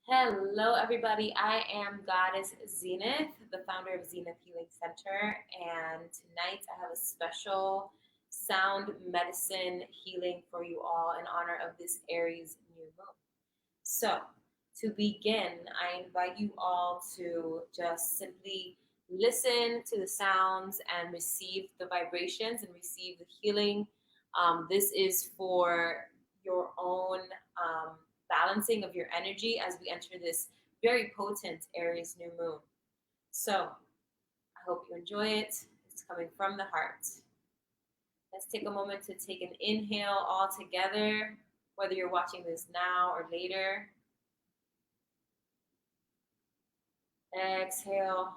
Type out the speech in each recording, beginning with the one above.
Hello, everybody. I am Goddess Zenith, the founder of Zenith Healing Center, and tonight I have a special sound medicine healing for you all in honor of this Aries New Moon. So, to begin, I invite you all to just simply listen to the sounds and receive the vibrations and receive the healing. This is for your own balancing of your energy as we enter this very potent Aries New Moon. So, I hope you enjoy it. It's coming from the heart. Let's take a moment to take an inhale all together, whether you're watching this now or later. Exhale.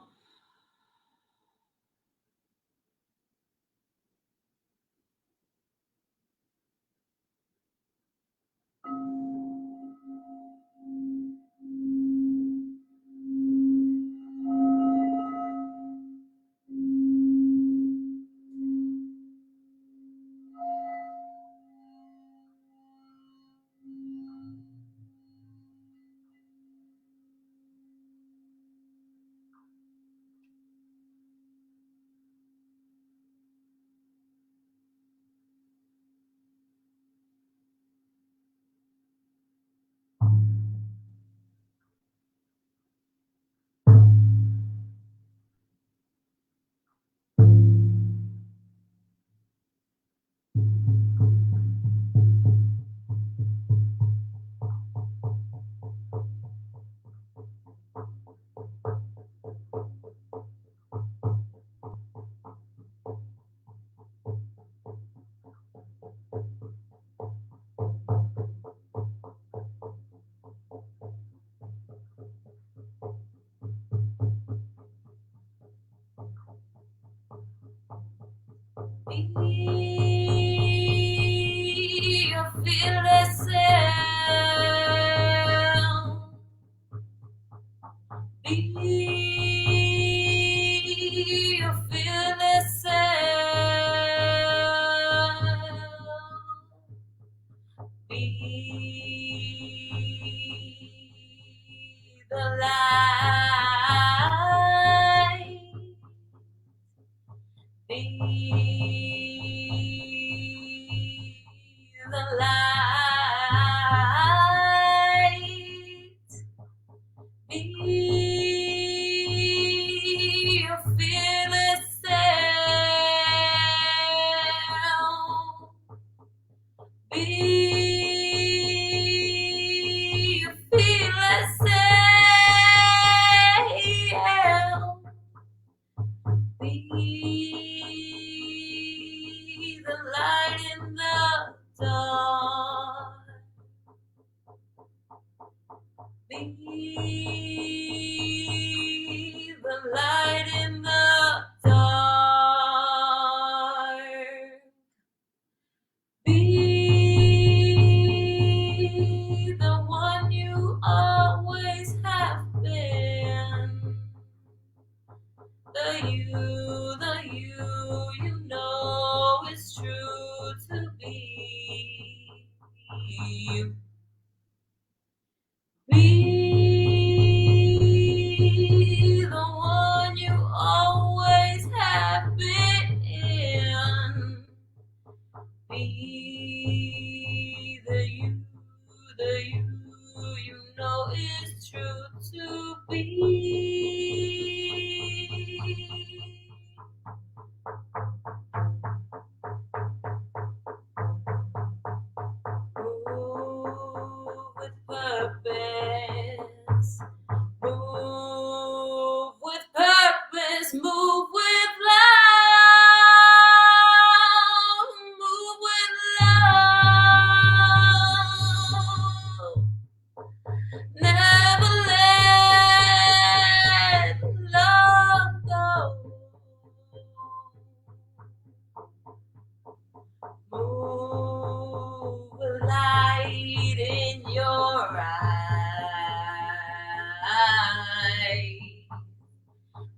Be your fearless self. Be your fearless self. Be the light. Be the light. Be your fearless self. Be your fearless self. Be the light in the dark. Be the light in the dark. Be the one you always have been. The you you know is true to be. Be the one you always have been. Be the you you know is true to be. Move with purpose. Move with purpose. Move with love. Move with love. Never let love go. Move with light in your eyes.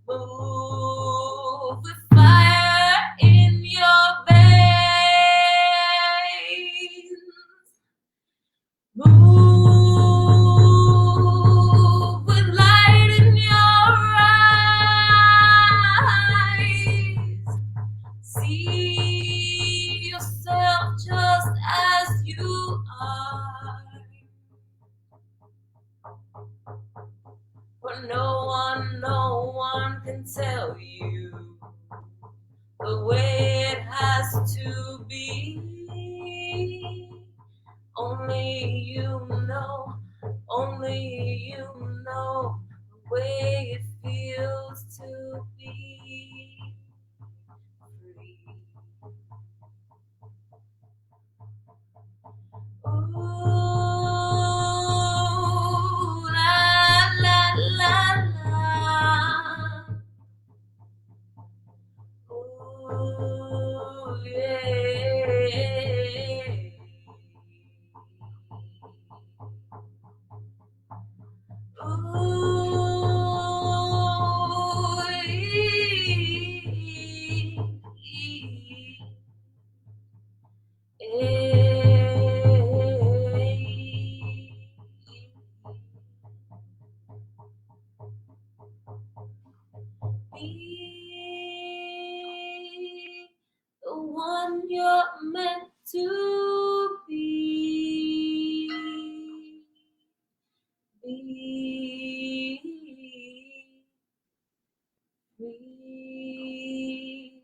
Move with fire in your veins. Move where no one can tell you the way it has to be. Only you know the way it feels to be free. Ooh, la la la la. Ooh, yeah. Be the one you're meant to be. Be free.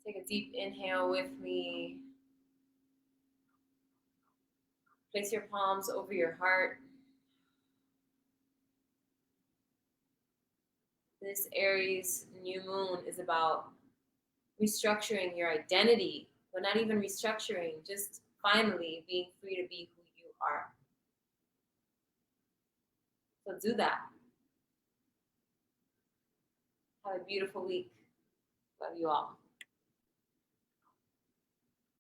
Take a deep inhale with me. Place your palms over your heart. This Aries New Moon is about restructuring your identity, but not even restructuring, just finally being free to be who you are. So do that. Have a beautiful week. Love you all.